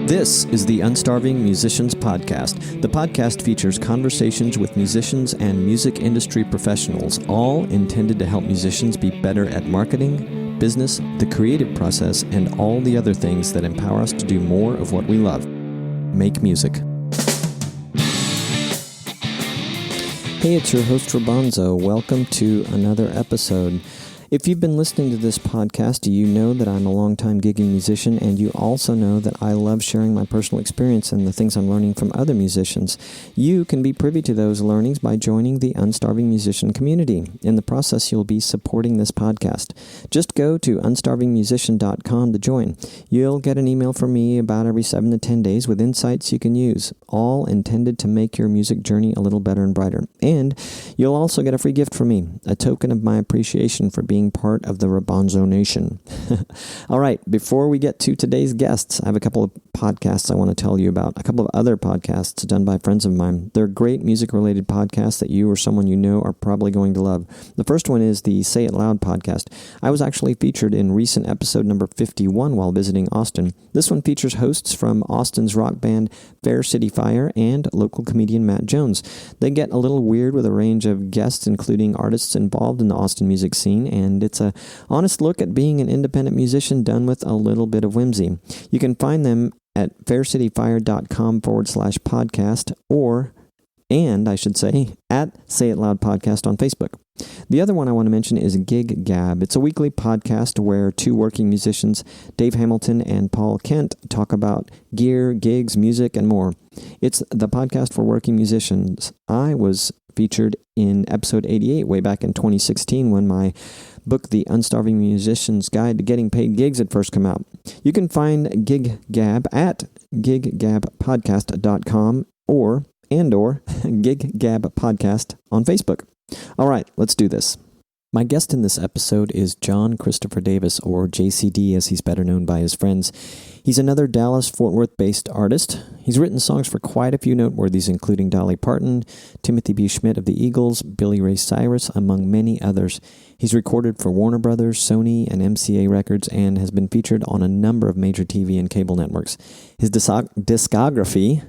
This is the Unstarving Musicians Podcast. The podcast features conversations with musicians and music industry professionals, all intended to help musicians be better at marketing, business, the creative process, and all the other things that empower us to do more of what we love. Make music. Hey, it's your host, Rabanzo. Welcome to another episode. If you've been listening to this podcast, you know that I'm a longtime gigging musician, and you also know that I love sharing my personal experience and the things I'm learning from other musicians. You can be privy to those learnings by joining the Unstarving Musician community. In the process, you'll be supporting this podcast. Just go to unstarvingmusician.com to join. You'll get an email from me about every 7 to 10 days with insights you can use, all intended to make your music journey a little better and brighter. And you'll also get a free gift from me, a token of my appreciation for being part of the Rabanzo Nation. All right, before we get to today's guests, I have a couple of podcasts I want to tell you about, a couple of other podcasts done by friends of mine. They're great music-related podcasts that you or someone you know are probably going to love. The first one is the Say It Loud podcast. I was actually featured in recent episode number 51 while visiting Austin. This one features hosts from Austin's rock band Fair City Fire and local comedian Matt Jones. They get a little weird with a range of guests, including artists involved in the Austin music scene, and it's a honest look at being an independent musician done with a little bit of whimsy. You can find them at faircityfire.com/podcast at Say It Loud Podcast on Facebook. The other one I want to mention is Gig Gab. It's a weekly podcast where two working musicians, Dave Hamilton and Paul Kent, talk about gear, gigs, music, and more. It's the podcast for working musicians. I was featured in episode 88 way back in 2016 when my book, The Unstarving Musician's Guide to Getting Paid Gigs, had first come out. You can find Gig Gab at giggabpodcast.com or Gig Gab Podcast on Facebook. All right, let's do this. My guest in this episode is Jon Christopher Davis, or JCD as he's better known by his friends. He's another Dallas-Fort Worth-based artist. He's written songs for quite a few noteworthies, including Dolly Parton, Timothy B. Schmit of the Eagles, Billy Ray Cyrus, among many others. He's recorded for Warner Brothers, Sony and MCA Records, and has been featured on a number of major TV and cable networks. His discography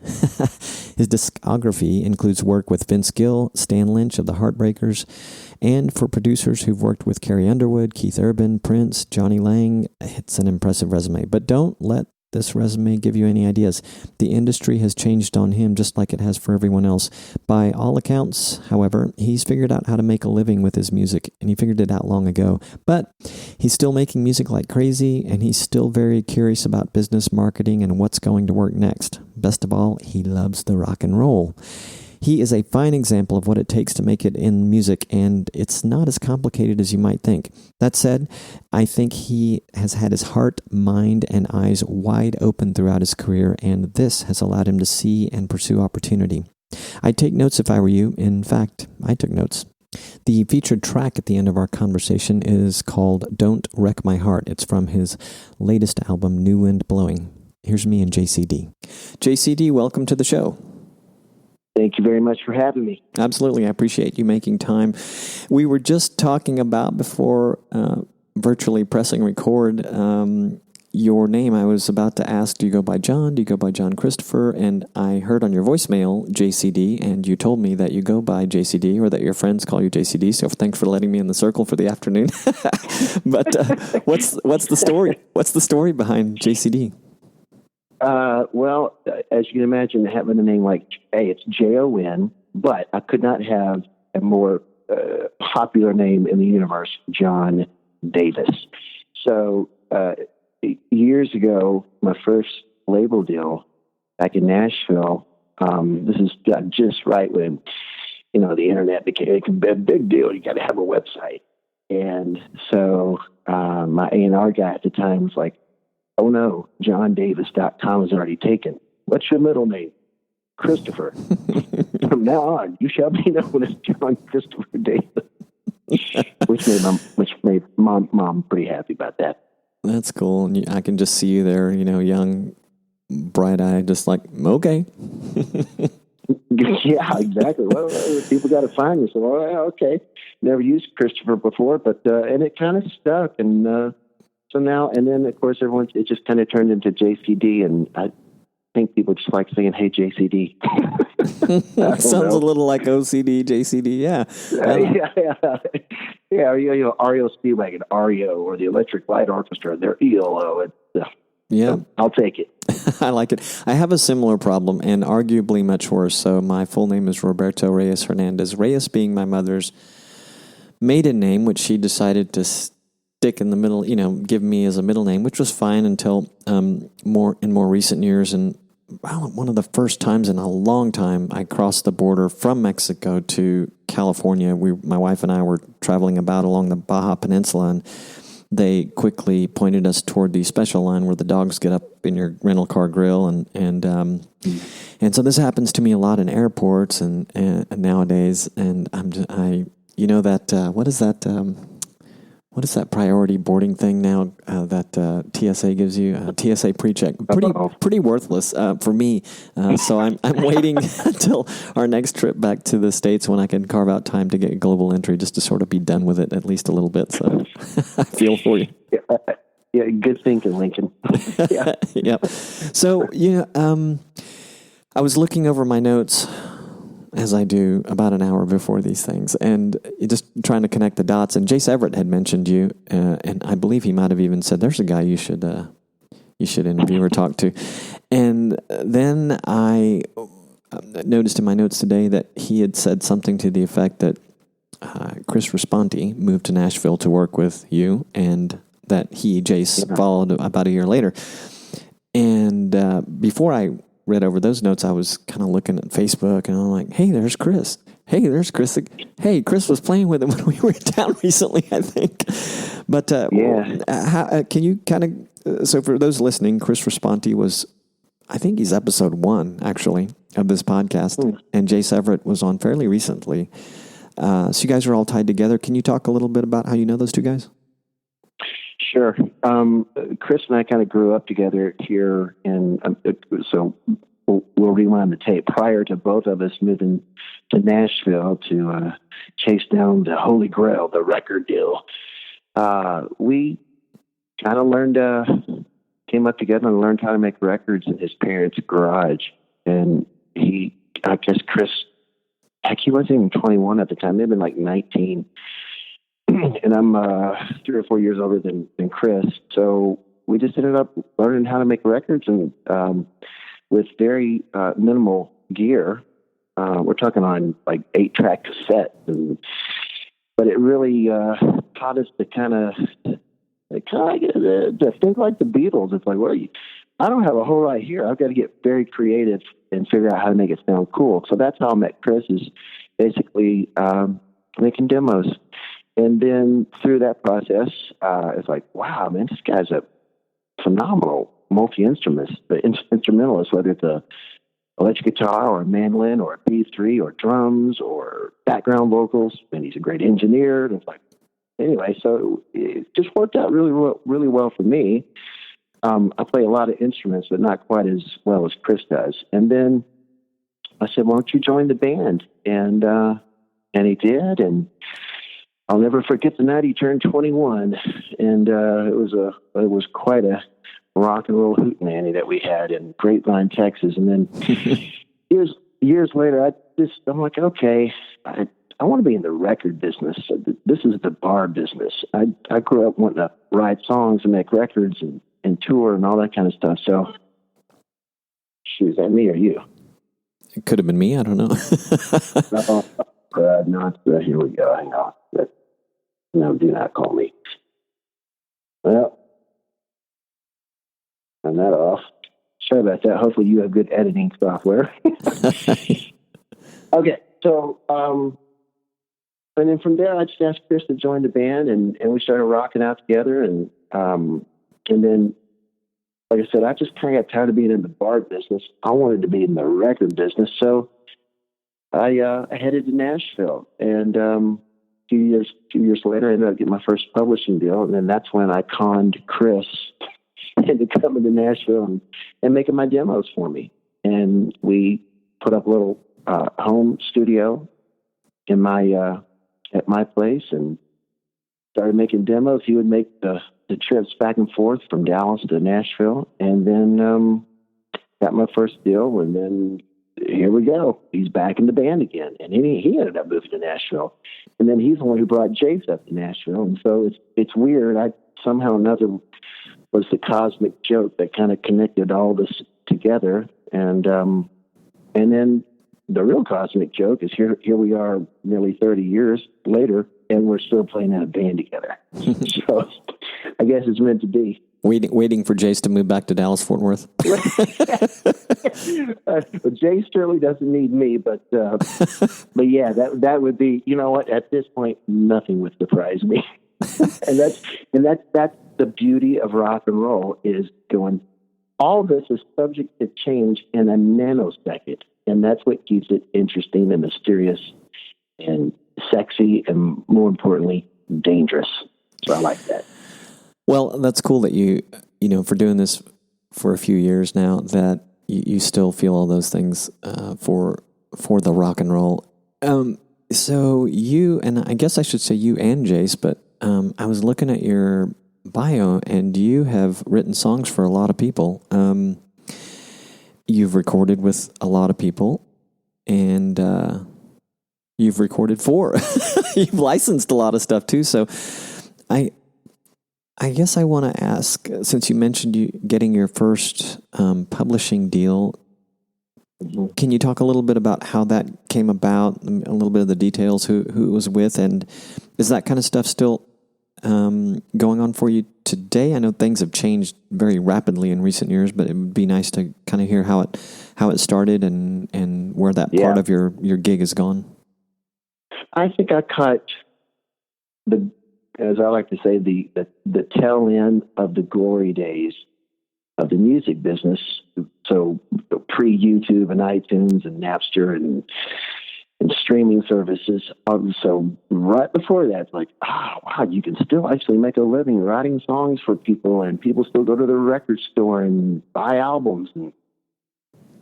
includes work with Vince Gill, Stan Lynch of the Heartbreakers, and for producers who've worked with Carrie Underwood, Keith Urban, Prince, Jonny Lang. It's an impressive resume, but don't let this resume give you any ideas. The industry has changed on him just like it has for everyone else. By all accounts, however, he's figured out how to make a living with his music, and he figured it out long ago. But he's still making music like crazy, and he's still very curious about business, marketing, and what's going to work next. Best of all, he loves the rock and roll. He is a fine example of what it takes to make it in music, and it's not as complicated as you might think. That said, I think he has had his heart, mind, and eyes wide open throughout his career, and this has allowed him to see and pursue opportunity. I'd take notes if I were you. In fact, I took notes. The featured track at the end of our conversation is called Don't Wreck My Heart. It's from his latest album, New Wind Blowing. Here's me and JCD. JCD, welcome to the show. Thank you very much for having me. Absolutely. I appreciate you making time. We were just talking about, before virtually pressing record, your name. I was about to ask, do you go by Jon? Do you go by Jon Christopher? And I heard on your voicemail, JCD, and you told me that you go by JCD, or that your friends call you JCD. So thanks for letting me in the circle for the afternoon. But what's the story? What's the story behind JCD? Well, as you can imagine, having a name like, it's Jon, but I could not have a more popular name in the universe, Jon Davis. So years ago, my first label deal back in Nashville, this is just right when, the internet became a big deal. You got to have a website. And so my A&R guy at the time was like, oh no, JohnDavis.com is already taken. What's your middle name? Christopher. From now on, you shall be known as Jon Christopher Davis. which made mom pretty happy about that. That's cool. And I can just see you there, young, bright-eyed, just like, okay. Yeah, exactly. Well, people got to find you. So, okay. Never used Christopher before, but and it kind of stuck. And so now, and then of course, it just kind of turned into JCD, and think people just like saying, "Hey, JCD." Sounds a little like OCD, JCD. Yeah. Yeah. REO Speedwagon, REO, or the Electric Light Orchestra. They're ELO. Yeah. So I'll take it. I like it. I have a similar problem, and arguably much worse. So my full name is Roberto Reyes Hernandez. Reyes being my mother's maiden name, which she decided to stick in the middle, give me as a middle name, which was fine until more recent years. And one of the first times in a long time, I crossed the border from Mexico to California. My wife and I were traveling about along the Baja Peninsula, and they quickly pointed us toward the special line where the dogs get up in your rental car grill, and so this happens to me a lot in airports and nowadays. And what is that priority boarding thing now that TSA gives you? TSA pre-check. Pretty worthless for me. So I'm waiting until our next trip back to the States when I can carve out time to get global entry, just to sort of be done with it at least a little bit. So I feel for you. Yeah, good thinking, Lincoln. Yeah. Yeah. So I was looking over my notes, as I do about an hour before these things, and just trying to connect the dots. And Jace Everett had mentioned you, and I believe he might have even said, "There's a guy you should interview or talk to." And then I noticed in my notes today that he had said something to the effect that Chris Responti moved to Nashville to work with you, and that Jace followed about a year later. And before I read over those notes, I was kind of looking at Facebook, and I'm like, "Hey, there's Chris. Hey, there's Chris. Hey, Chris was playing with him when we were in town recently, I think." But can you kind of? So for those listening, Chris Responti was, I think he's episode 1 actually of this podcast, and Jace Everett was on fairly recently. So you guys are all tied together. Can you talk a little bit about how you know those two guys? Sure. Chris and I kind of grew up together here, and so we'll rewind the tape. Prior to both of us moving to Nashville to chase down the Holy Grail, the record deal, we kind of came up together and learned how to make records in his parents' garage. And he wasn't even 21 at the time. They'd been like 19. And I'm 3 or 4 years older than Chris. So we just ended up learning how to make records, and with very minimal gear. We're talking on like 8-track cassette. But it really taught us to kind of think like the Beatles. It's like, I don't have a whole lot here. I've got to get very creative and figure out how to make it sound cool. So that's how I met Chris, is basically making demos. And then through that process, it's like, wow, man, this guy's a phenomenal multi-instrumentalist, whether it's a electric guitar or a mandolin or a B3 or drums or background vocals. And he's a great engineer. And it's like, anyway, so it just worked out really well for me. I play a lot of instruments, but not quite as well as Chris does. And then I said, "Why don't you join the band?" And he did. And I'll never forget the night he turned 21, and it was quite a rock and roll hootenanny that we had in Grapevine, Texas. And then years later, I'm like, okay, I want to be in the record business. This is the bar business. I grew up wanting to write songs and make records and tour and all that kind of stuff. So, shoot, is that me or you? It could have been me. I don't know. No, here we go. Hang on. No, do not call me. Well, turn that off. Sorry about that. Hopefully you have good editing software. Okay, so, and then from there, I just asked Chris to join the band, and we started rocking out together. And then, like I said, I just kind of got tired of being in the bar business. I wanted to be in the record business. So I headed to Nashville, and a few years later, I ended up getting my first publishing deal. And then that's when I conned Chris into coming to Nashville and making my demos for me. And we put up a little home studio in at my place and started making demos. He would make the trips back and forth from Dallas to Nashville. And then got my first deal, and then here we go. He's back in the band again, and he ended up moving to Nashville, and then he's the one who brought Jace up to Nashville, and so it's weird. I somehow or another was the cosmic joke that kind of connected all this together, and then the real cosmic joke is here we are nearly 30 years later, and we're still playing in a band together. So I guess it's meant to be. Waiting for Jace to move back to Dallas, Fort Worth. Jace certainly doesn't need me, but yeah, that would be, you know what, at this point, nothing would surprise me. and that's the beauty of rock and roll, is going, all this is subject to change in a nanosecond. And that's what keeps it interesting and mysterious and sexy and, more importantly, dangerous. So I like that. Well, that's cool that you for doing this for a few years now, that you still feel all those things for the rock and roll. So you, and I guess I should say you and Jace, but I was looking at your bio, and you have written songs for a lot of people. You've recorded with a lot of people, and you've recorded for. You've licensed a lot of stuff too. So I guess I want to ask, since you mentioned you getting your first publishing deal, can you talk a little bit about how that came about, a little bit of the details, who it was with, and is that kind of stuff still going on for you today? I know things have changed very rapidly in recent years, but it would be nice to kind of hear how it started and where that part of your gig has gone. I think I caught as I like to say, the tail end of the glory days of the music business. So pre-YouTube and iTunes and Napster and streaming services. So right before that, it's like, wow, you can still actually make a living writing songs for people, and people still go to the record store and buy albums. And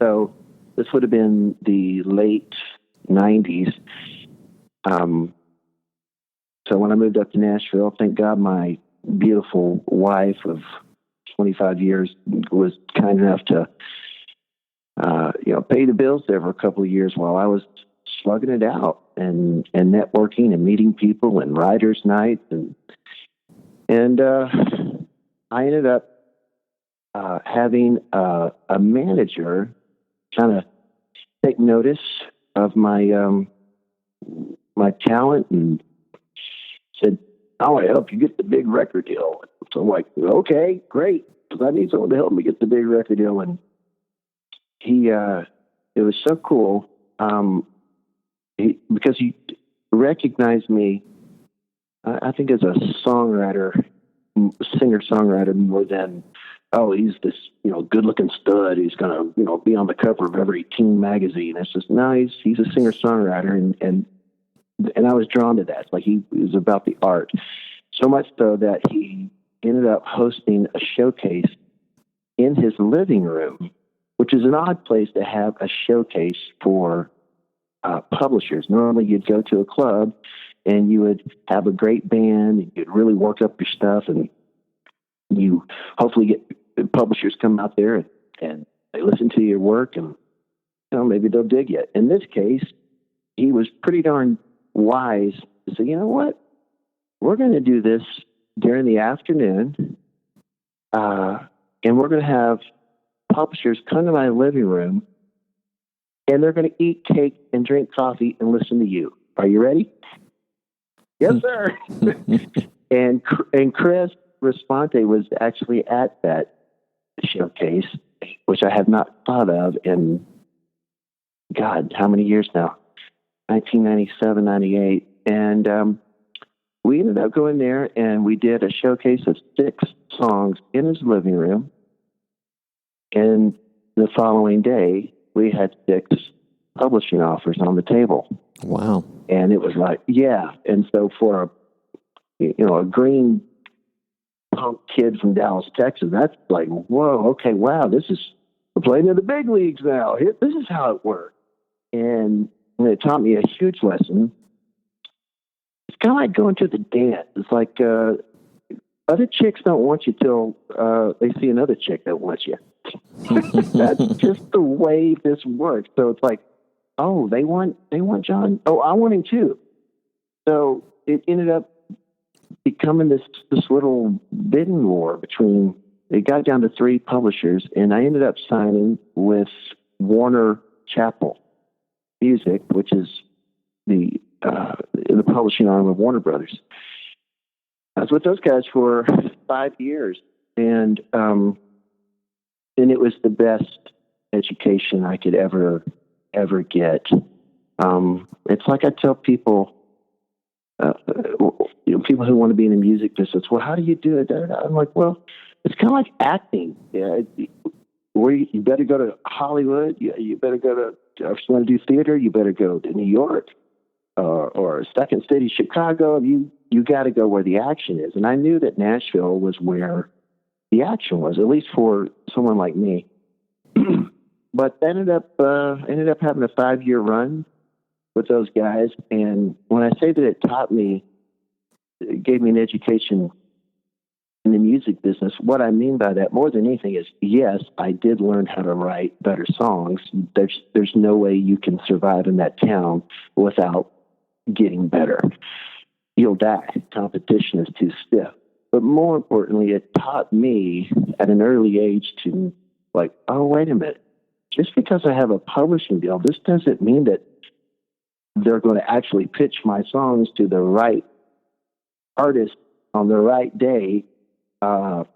so this would have been the late 90s. So when I moved up to Nashville, thank God my beautiful wife of 25 years was kind enough to, pay the bills there for a couple of years while I was slugging it out and networking and meeting people and writers' nights. And I ended up having a manager kind of take notice of my talent and said, I want to help you get the big record deal. So I'm like, okay, great, because I need someone to help me get the big record deal. And it was so cool because he recognized me, I think, as a songwriter, singer-songwriter, more than, he's this, good-looking stud. He's going to, be on the cover of every teen magazine. It's just, no, he's a singer-songwriter, and I was drawn to that. It's like he was about the art. So much so that he ended up hosting a showcase in his living room, which is an odd place to have a showcase for publishers. Normally you'd go to a club and you would have a great band, and you'd really work up your stuff, and you hopefully get publishers come out there and they listen to your work, and maybe they'll dig it. In this case, he was pretty darn wise to say, you know what, we're going to do this during the afternoon, and we're going to have publishers come to my living room, and they're going to eat cake and drink coffee and listen to you. Are you ready? Yes, sir. and Chris Responte was actually at that showcase, which I have not thought of in, God, how many years now? 1997, 98. And we ended up going there, and we did a showcase of 6 songs in his living room. And the following day, we had 6 publishing offers on the table. Wow. And it was like, yeah. And so for a green punk kid from Dallas, Texas, that's like, whoa, okay, wow, we're playing in the big leagues now. This is how it works. And it taught me a huge lesson. It's kind of like going to the dance. It's like other chicks don't want you till they see another chick that wants you. That's just the way this works. So it's like, oh, they want Jon. Oh, I want him too. So it ended up becoming this little bidding war between. It got down to 3 publishers, and I ended up signing with Warner Chappell Music, which is the publishing arm of Warner Brothers. I was with those guys for 5 years, and it was the best education I could ever get. It's like I tell people, people who want to be in the music business, well, how do you do it? I'm like, well, it's kind of like acting. Yeah, where you better go to Hollywood. You better go to, if you want to do theater, you better go to New York or Second City, Chicago. You got to go where the action is. And I knew that Nashville was where the action was, at least for someone like me. But ended up having a 5-year run with those guys. And when I say that it gave me an education in the music business, what I mean by that more than anything is, yes, I did learn how to write better songs. There's no way you can survive in that town without getting better. You'll die. Competition is too stiff. But more importantly, it taught me at an early age to like, oh, wait a minute. Just because I have a publishing deal, this doesn't mean that they're going to actually pitch my songs to the right artist on the right day. So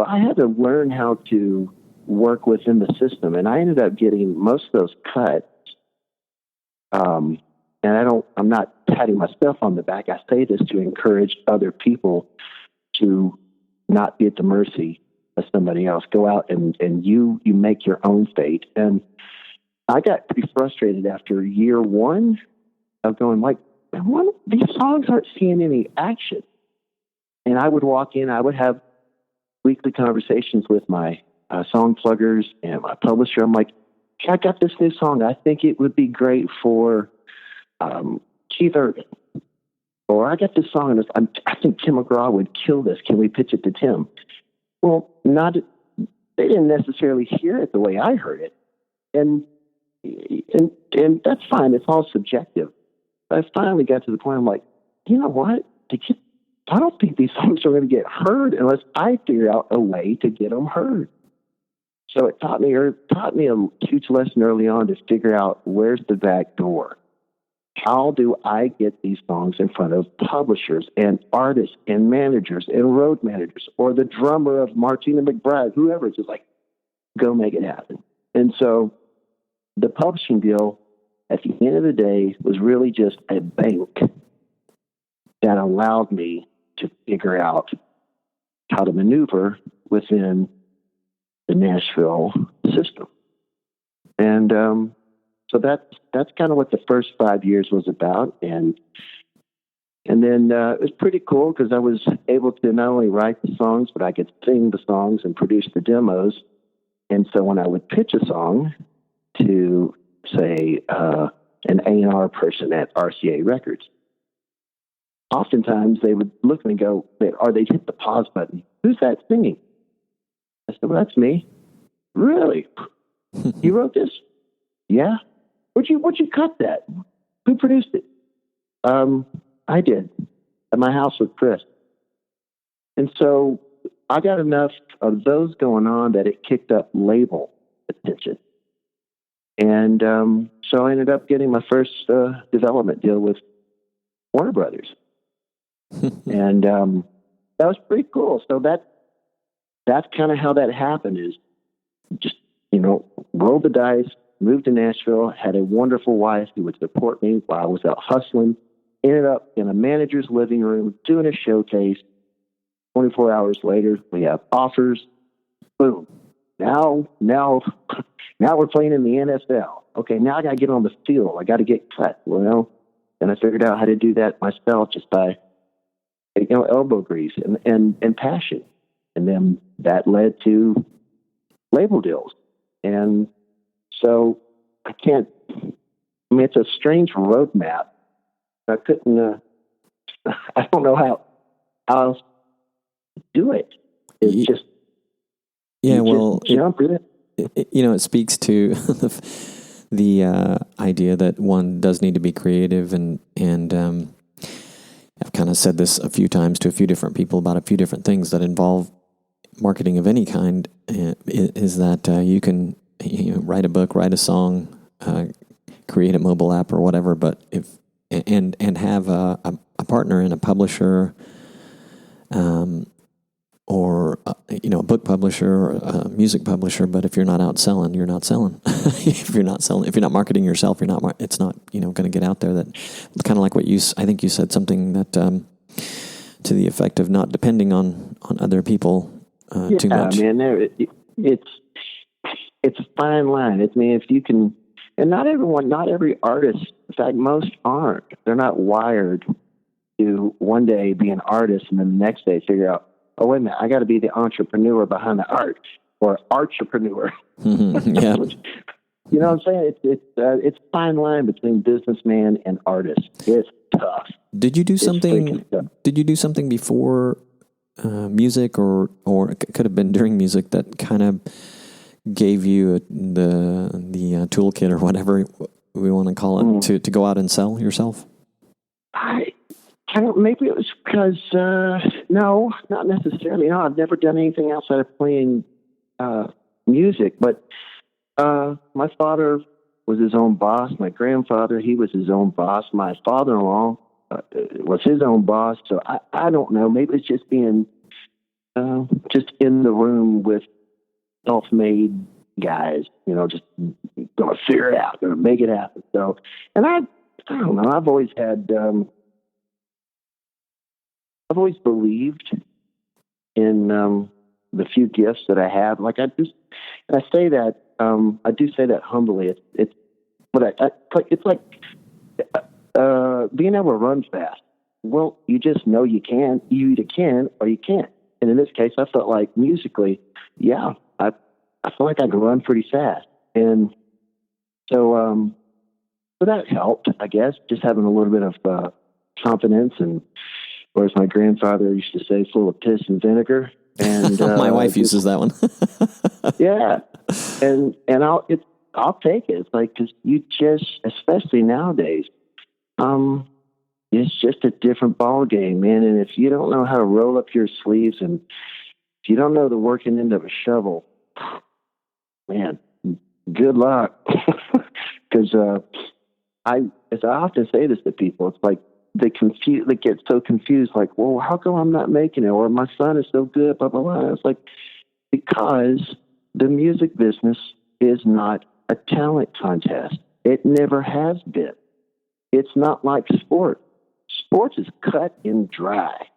I had to learn how to work within the system, and I ended up getting most of those cuts. And I'm not patting myself on the back. I say this to encourage other people to not be at the mercy of somebody else. Go out and you make your own fate. And I got pretty frustrated after year 1 of going like, these songs aren't seeing any action. And I would walk in, I would have weekly conversations with my song pluggers and my publisher. I'm like, hey, I got this new song. I think it would be great for Keith Urban. Or I got this song, and I think Tim McGraw would kill this. Can we pitch it to Tim? Well, they didn't necessarily hear it the way I heard it. And that's fine. It's all subjective. I finally got to the point, I'm like, you know what? I don't think these songs are going to get heard unless I figure out a way to get them heard. So it taught me a huge lesson early on to figure out where's the back door. How do I get these songs in front of publishers and artists and managers and road managers or the drummer of Martina McBride, whoever, just like, go make it happen. And so the publishing deal at the end of the day was really just a bank that allowed me to figure out how to maneuver within the Nashville system. And so that's kind of what the first 5 years was about. And then it was pretty cool because I was able to not only write the songs, but I could sing the songs and produce the demos. And so when I would pitch a song to, say, an A&R person at RCA Records, oftentimes they would look at me and go, or they'd hit the pause button. Who's that singing? I said, well, that's me. Really? You wrote this? Yeah. Where'd you cut that? Who produced it? I did at my house with Chris. And so I got enough of those going on that it kicked up label attention. And so I ended up getting my first development deal with Warner Brothers. And that was pretty cool. So that's kind of how that happened, is just, rolled the dice, moved to Nashville, had a wonderful wife who would support me while I was out hustling, ended up in a manager's living room doing a showcase. 24 hours later, we have offers. Boom. Now we're playing in the NFL. Okay, now I got to get on the field. I got to get cut. Well, and I figured out how to do that myself just by, elbow grease and passion. And then that led to label deals. And so it's a strange roadmap. I couldn't, I don't know how else to do it. It's just, yeah, well, jump in it. it speaks to the idea that one does need to be creative, and I've kind of said this a few times to a few different people about a few different things that involve marketing of any kind, is that you can write a book, write a song, create a mobile app or whatever, but and have a partner in a publisher, or a book publisher or a music publisher. But if you're not out selling, you're not selling. If you're not marketing yourself, it's not going to get out there. That kind of like what I think you said something that to the effect of not depending on other people too much. Yeah, man, it's a fine line. If you can, and not every artist, in fact, most aren't. They're not wired to one day be an artist and then the next day figure out, oh, wait a minute, I got to be the entrepreneur behind the art, or entrepreneur. Mm-hmm. Yeah. You know what I'm saying? It's a fine line between businessman and artist. It's tough. Did you do something? Did you do something before music, or it could have been during music, that kind of gave you the toolkit or whatever we want to call it to go out and sell yourself? I don't. Maybe it was because no, not necessarily. No, I've never done anything outside of playing music. But my father was his own boss. My grandfather, he was his own boss. My father-in-law was his own boss. So I don't know. Maybe it's just being just in the room with self-made guys. Just gonna figure it out, gonna make it happen. So, and I don't know. I've always had. I've always believed in the few gifts that I have. Like I say that I do say that humbly. It's like being able to run fast. Well, you just know you can. You either can or you can't. And in this case, I felt like musically, yeah, I feel like I can run pretty fast, and so that helped, I guess, just having a little bit of confidence and. Or as my grandfather used to say, full of piss and vinegar. And my wife uses that one. Yeah, and I'll take it. It's like, because you just, especially nowadays, it's just a different ball game, man. And if you don't know how to roll up your sleeves, and if you don't know the working end of a shovel, man, good luck. Because as I often say this to people, it's like. They get so confused, like, well, how come I'm not making it? Or my son is so good, blah, blah, blah. It's like, because the music business is not a talent contest. It never has been. It's not like sport. Sports is cut and dry.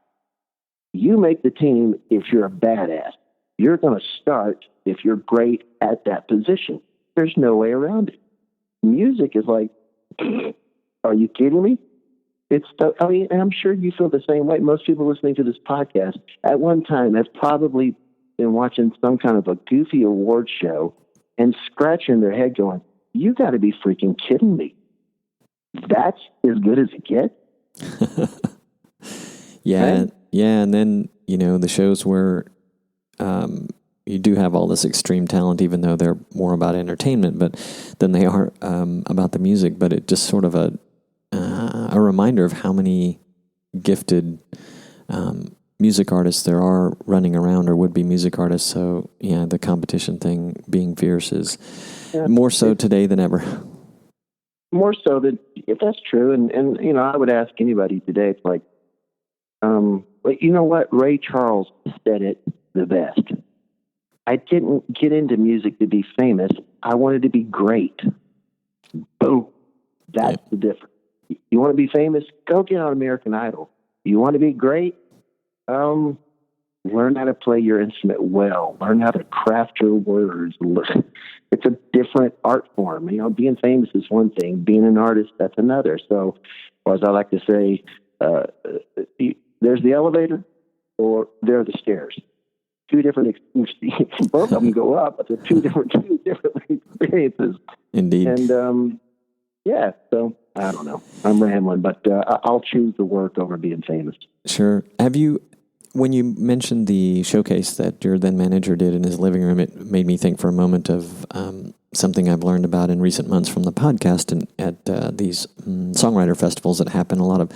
You make the team if you're a badass. You're going to start if you're great at that position. There's no way around it. Music is like, are you kidding me? And I'm sure you feel the same way. Most people listening to this podcast at one time have probably been watching some kind of a goofy award show and scratching their head going, you got to be freaking kidding me. That's as good as it gets. Yeah. Right? Yeah. And then, the shows where you do have all this extreme talent, even though they're more about entertainment, but than they are about the music. But it just sort of a reminder of how many gifted music artists there are running around, or would-be music artists. So, yeah, the competition thing being fierce is more so today than ever. More so than, if that's true. And I would ask anybody today, it's like, but you know what? Ray Charles said it the best. I didn't get into music to be famous. I wanted to be great. Boom. That's the difference. You want to be famous? Go get on American Idol. You want to be great? Learn how to play your instrument well. Learn how to craft your words. It's a different art form. Being famous is one thing. Being an artist, that's another. So, or as I like to say, there's the elevator, or there are the stairs. Two different both of them go up, but they're two different experiences. Indeed. And yeah, so I don't know. I'm rambling, but I'll choose the work over being famous. Sure. When you mentioned the showcase that your then manager did in his living room, it made me think for a moment of something I've learned about in recent months from the podcast and at these songwriter festivals that happen. A lot of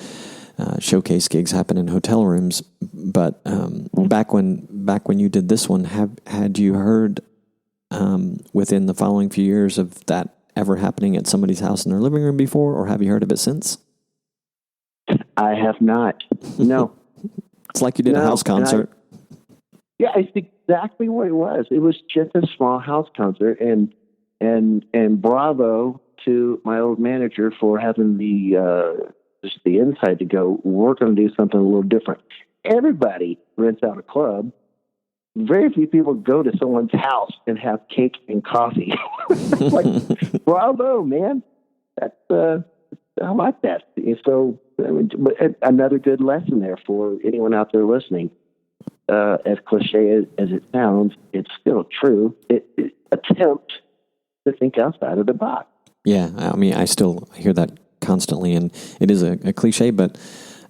showcase gigs happen in hotel rooms. But back when you did this one, had you heard within the following few years of that ever happening at somebody's house in their living room before, or have you heard of it since? I have not. No. It's like you did a house concert. Yeah, it's exactly what it was. It was just a small house concert, and bravo to my old manager for having the insight to go, we're going to do something a little different. Everybody rents out a club. Very few people go to someone's house and have cake and coffee. Like, bravo, man. That's I like that. So, I mean, another good lesson there for anyone out there listening. As cliche as it sounds, it's still true. Attempt to think outside of the box. Yeah, I mean, I still hear that constantly, and it is a cliche, but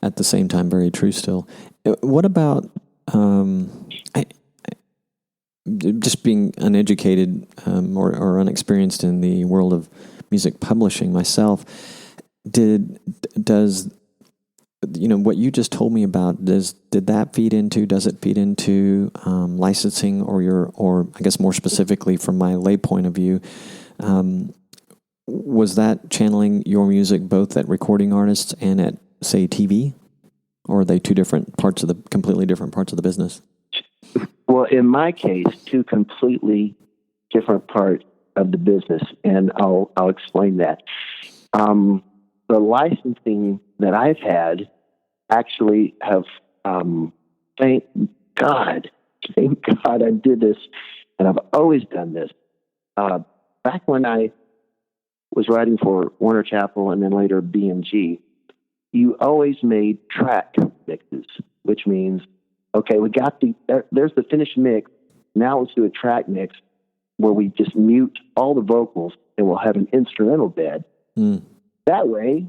at the same time, very true still. What about just being uneducated or unexperienced in the world of music publishing myself? Does what you just told me about, does it feed into licensing or I guess more specifically from my lay point of view, was that channeling your music both at recording artists and at, say, TV? Or are they completely different parts of the business? Well, in my case, two completely different parts of the business, and I'll explain that. The licensing that I've had actually have, thank God I did this, and I've always done this. Back when I was writing for Warner Chappell and then later BMG, you always made track mixes, which means, okay, we got there's the finished mix. Now let's do a track mix where we just mute all the vocals and we'll have an instrumental bed. That way,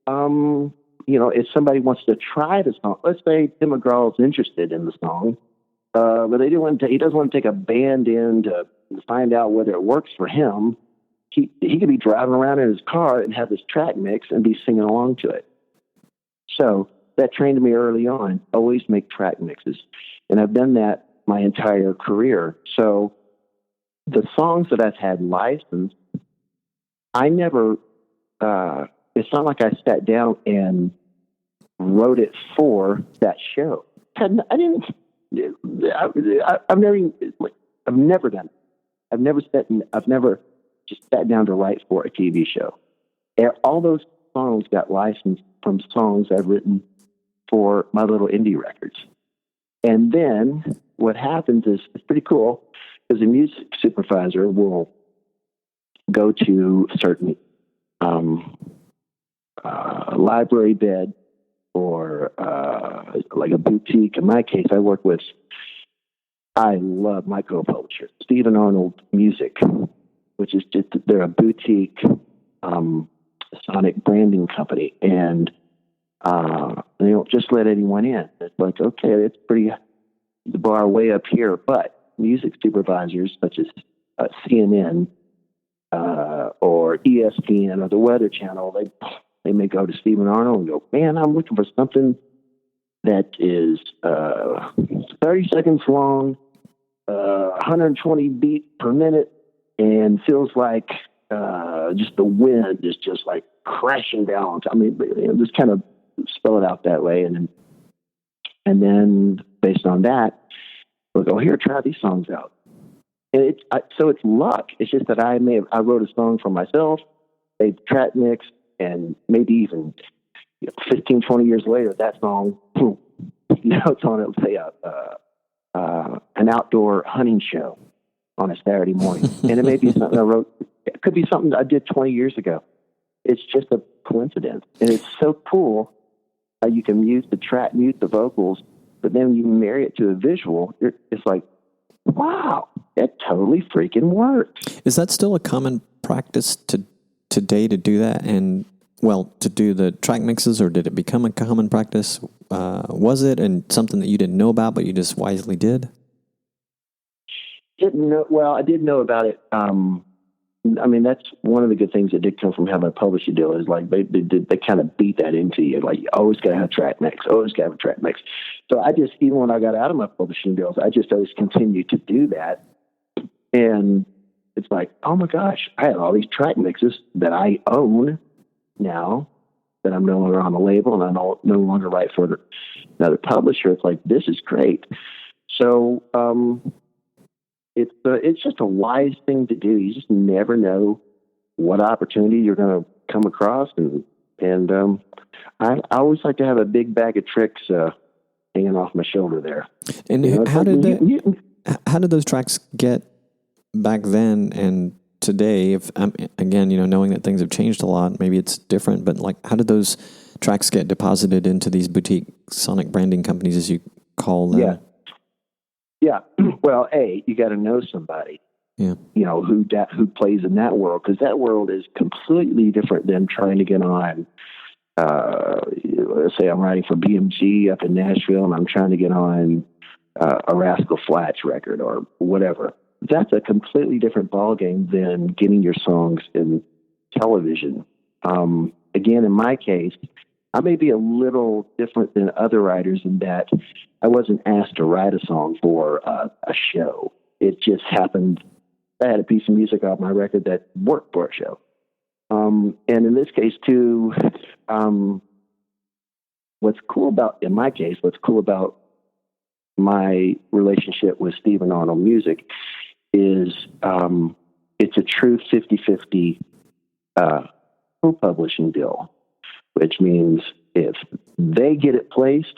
if somebody wants to try the song, let's say Tim McGraw's interested in the song, but he doesn't want to take a band in to find out whether it works for him. He could be driving around in his car and have this track mix and be singing along to it. So that trained me early on, always make track mixes. And I've done that my entire career. So the songs that I've had licensed, I never, it's not like I sat down and wrote it for that show. I've never done it. I've never just sat down to write for a TV show. And all those songs got licensed from songs I've written for my little indie records. And then what happens is, it's pretty cool, because a music supervisor will go to a certain library bed or like a boutique. In my case, I love my co-publisher, Stephen Arnold Music, which is just, they're a boutique sonic branding company, and they don't just let anyone in. It's like, okay, it's pretty, the bar way up here, but music supervisors such as CNN or ESPN or the Weather Channel, they may go to Stephen Arnold and go, man, I'm looking for something that is 30 seconds long, 120 beats per minute, and feels like just the wind is just like crashing down. I mean, just kind of spell it out that way, and then based on that, we'll go, here, try these songs out. And so it's luck. It's just that I wrote a song for myself, they track mix, and maybe even 15, 20 years later, that song, boom, it's on, let's say, an outdoor hunting show on a Saturday morning. And it may be something I wrote. It could be something I did 20 years ago. It's just a coincidence. And it's so cool how you can mute the vocals, but then you marry it to a visual. It's like, wow, that totally freaking works. Is that still a common practice today to do that? And to do the track mixes, or did it become a common practice? Was it, and something that you didn't know about but you just wisely did? Didn't know. Well, I did know about it. I mean, that's one of the good things that did come from having a publishing deal is like they kind of beat that into you. Like, you always got to have a track mix, always got to have a track mix. So I just, even when I got out of my publishing deals, I just always continued to do that. And it's like, oh my gosh, I have all these track mixes that I own now that I'm no longer on the label and I no longer write for another publisher. It's like, this is great. So, it's just a wise thing to do. You just never know what opportunity you're going to come across, and I always like to have a big bag of tricks hanging off my shoulder there. And how did those tracks get back then and today? If again, knowing that things have changed a lot, maybe it's different. But like, how did those tracks get deposited into these boutique sonic branding companies, as you call them? Yeah. Well, you got to know somebody, who plays in that world, because that world is completely different than trying to get on. Let's say I'm writing for BMG up in Nashville, and I'm trying to get on a Rascal Flatts record or whatever. That's a completely different ballgame than getting your songs in television. Again, in my case, I may be a little different than other writers in that I wasn't asked to write a song for a show. It just happened. I had a piece of music off my record that worked for a show. And in this case, too, what's cool about my relationship with Stephen Arnold Music is it's a true 50-50 co-publishing deal, which means if they get it placed,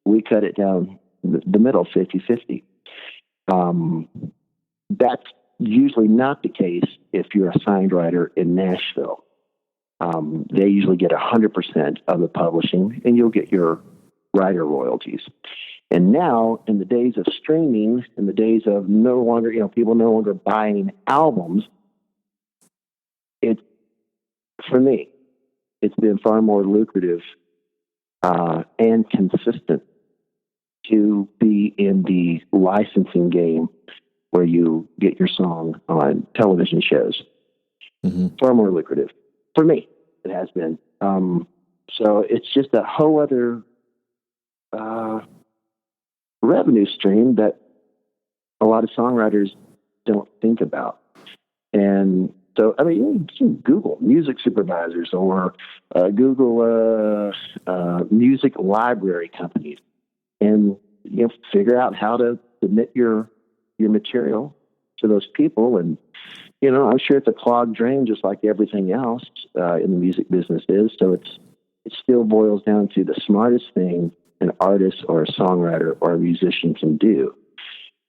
we cut it down the middle 50-50. That's usually not the case if you're a signed writer in Nashville. They usually get 100% of the publishing, and you'll get your writer royalties. And now, in the days of streaming, in the days of people no longer buying albums, for me, it's been far more lucrative and consistent to be in the licensing game where you get your song on television shows. Mm-hmm. Far more lucrative. For me, it has been. So it's just a whole other revenue stream that a lot of songwriters don't think about. And so, I mean, you can Google music supervisors or Google music library companies, and figure out how to submit your material to those people. And I'm sure it's a clogged drain, just like everything else in the music business is. So it still boils down to the smartest thing an artist or a songwriter or a musician can do.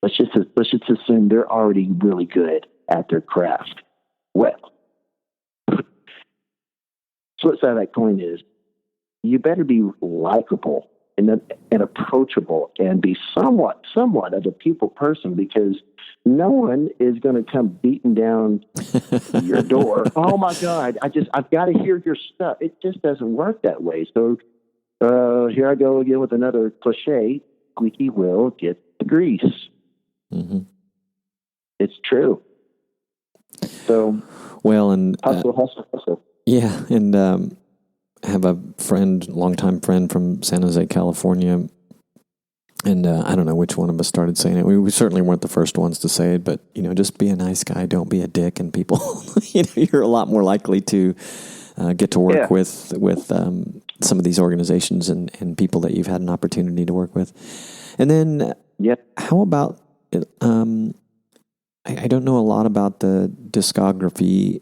Let's just assume they're already really good at their craft. Well, flip side of that coin is you better be likable and approachable and be somewhat of a people person, because no one is going to come beating down your door. Oh my God, I've got to hear your stuff. It just doesn't work that way. So here I go again with another cliche: squeaky wheel gets the grease. Mm-hmm. It's true. So, well, and hustle. Yeah, and I have a longtime friend from San Jose, California, and I don't know which one of us started saying it. We certainly weren't the first ones to say it, but just be a nice guy, don't be a dick, and people, you're a lot more likely to get to work with some of these organizations and people that you've had an opportunity to work with. And then, how about? I don't know a lot about the discography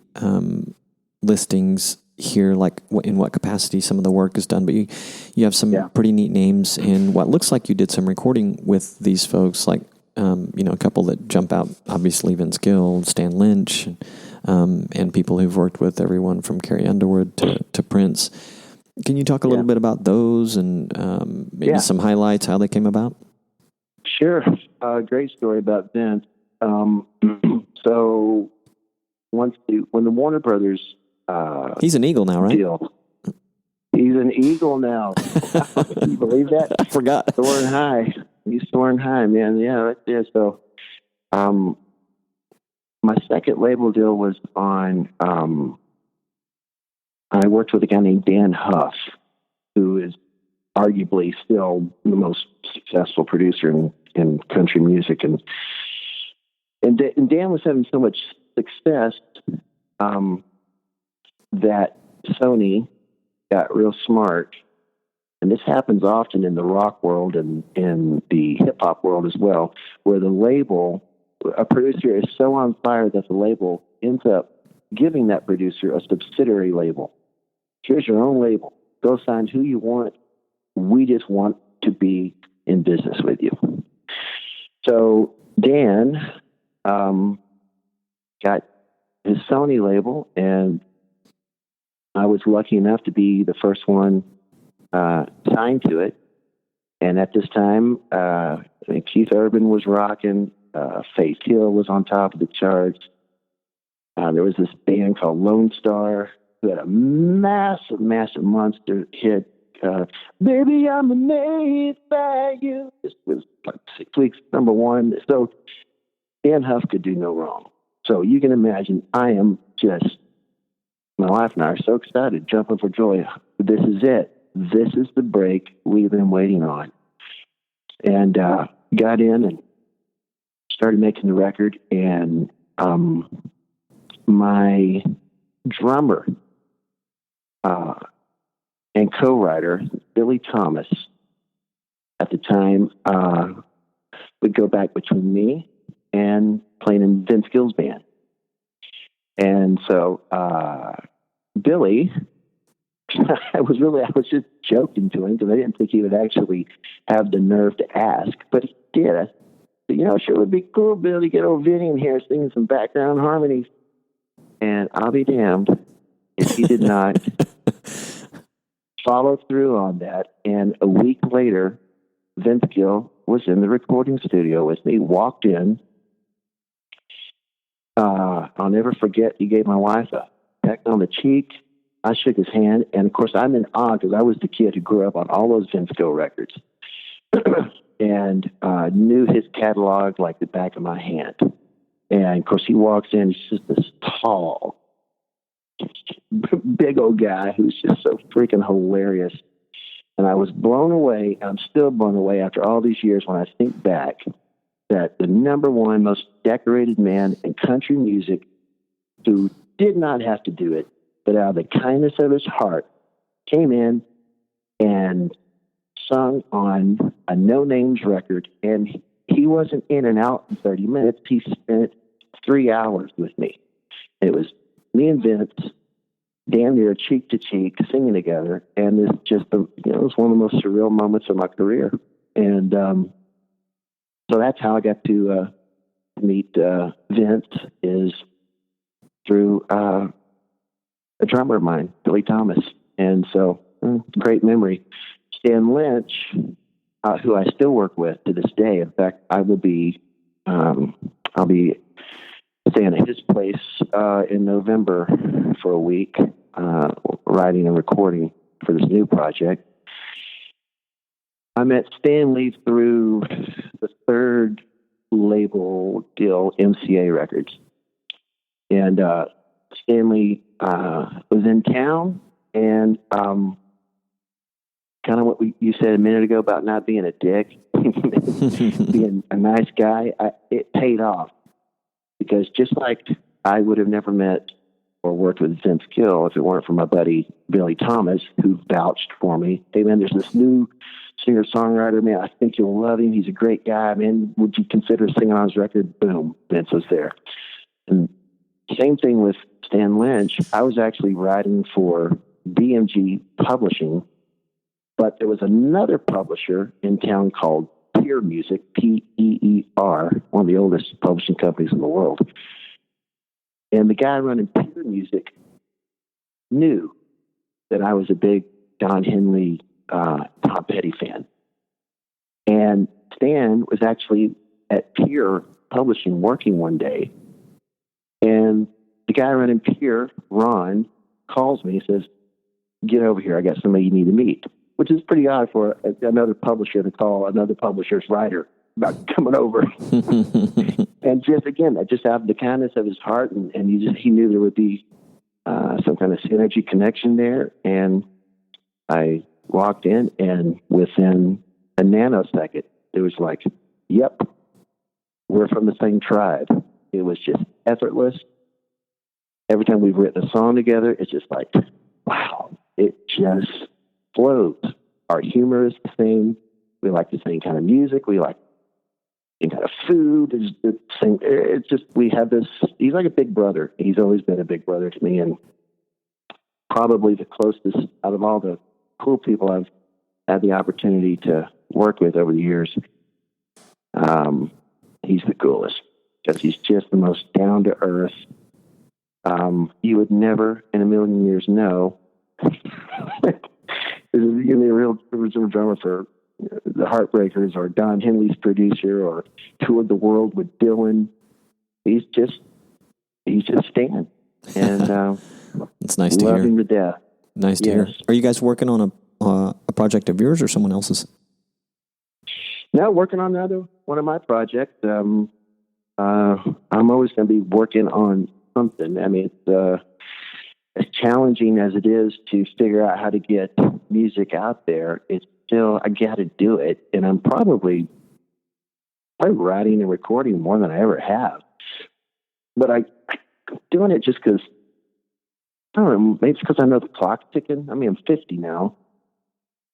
listings here, like in what capacity some of the work is done, but you have some pretty neat names in what looks like you did some recording with these folks, like a couple that jump out, obviously Vince Gill, Stan Lynch, and people who've worked with everyone from Carrie Underwood to Prince. Can you talk a little bit about those and maybe some highlights, how they came about? Sure. Great story about Vince. So when the Warner Brothers he's an Eagle now, right? Deal, an eagle now. Can you believe that? I forgot. Soaring high. He's soaring high, man. Yeah, right there. So, my second label deal was on, I worked with a guy named Dan Huff, who is arguably still the most successful producer in country music. And Dan was having so much success that Sony got real smart. And this happens often in the rock world and in the hip-hop world as well, where the label, a producer is so on fire that the label ends up giving that producer a subsidiary label. Here's your own label. Go sign who you want. We just want to be in business with you. So Dan got his Sony label, and I was lucky enough to be the first one signed to it. And at this time, Keith Urban was rocking. Faith Hill was on top of the charts. There was this band called Lone Star who had a massive, massive monster hit. Baby, I'm amazed by you. This was like 6 weeks, number one. So Dan Huff could do no wrong. So you can imagine, my wife and I are so excited, jumping for joy. This is it. This is the break we've been waiting on. And got in and started making the record. And my drummer and co-writer, Billy Thomas, at the time, would go back between me and playing in Vince Gill's band. And so Billy, I was just joking to him because I didn't think he would actually have the nerve to ask, but he did. I said, sure would be cool, Billy, to get old Vinny in here singing some background harmonies. And I'll be damned if he did not follow through on that. And a week later, Vince Gill was in the recording studio with me, walked in. I'll never forget, he gave my wife a peck on the cheek. I shook his hand. And, of course, I'm in awe because I was the kid who grew up on all those Vince Gill records and knew his catalog like the back of my hand. And, of course, he walks in. He's just this tall, big old guy who's just so freaking hilarious. And I was blown away. I'm still blown away after all these years when I think back that the number one most decorated man in country music who did not have to do it, but out of the kindness of his heart, came in and sung on a No Names record. And he wasn't in and out in 30 minutes. He spent 3 hours with me. It was me and Vince, damn near cheek to cheek, singing together. And it's just, it was one of the most surreal moments of my career. And so that's how I got to meet Vince, is through a drummer of mine, Billy Thomas. And so, great memory. Stan Lynch, who I still work with to this day. In fact, I'll be staying at his place in November for a week, writing and recording for this new project. I met Stanley through the third label deal, MCA Records. And Stanley was in town, and kind of what you said a minute ago about not being a dick, being a nice guy, it paid off. Because just like I would have never met or worked with Vince Gill if it weren't for my buddy Billy Thomas, who vouched for me. Hey, man, there's this new singer-songwriter, man, I think you'll love him. He's a great guy, man. Would you consider singing on his record? Boom, Vince was there. And same thing with Stan Lynch. I was actually writing for BMG Publishing, but there was another publisher in town called Peer Music, P-E-E-R, one of the oldest publishing companies in the world. And the guy running Peer Music knew that I was a big Don Henley, Tom Petty fan. And Stan was actually at Peer Publishing working one day. And the guy running Peer, Ron, calls me and says, get over here. I got somebody you need to meet, which is pretty odd for another publisher to call another publisher's writer about coming over. And just, again, just out of the kindness of his heart, and he knew there would be some kind of synergy connection there. And I walked in, and within a nanosecond, it was like, yep, we're from the same tribe. It was just effortless. Every time we've written a song together, it's just like, wow, it just flows. Our humor is the same. We like the same kind of music. We like the same kind of food. It's just, we have this, he's like a big brother. He's always been a big brother to me, and probably the closest out of all the cool people I've had the opportunity to work with over the years. He's the coolest, because he's just the most down to earth. You would never in a million years know. This is going to be a real original drummer for the Heartbreakers, or Don Henley's producer, or toured the world with Dylan. He's just Stan, and it's nice to hear. Love him to death. Nice to hear. Are you guys working on a project of yours or someone else's? No, working on another one of my projects. I'm always going to be working on something. I mean, it's as challenging as it is to figure out how to get music out there. It's still, I got to do it, and I'm probably writing and recording more than I ever have. But I'm doing it just because, I don't know, maybe it's because I know the clock's ticking. I mean, I'm 50 now,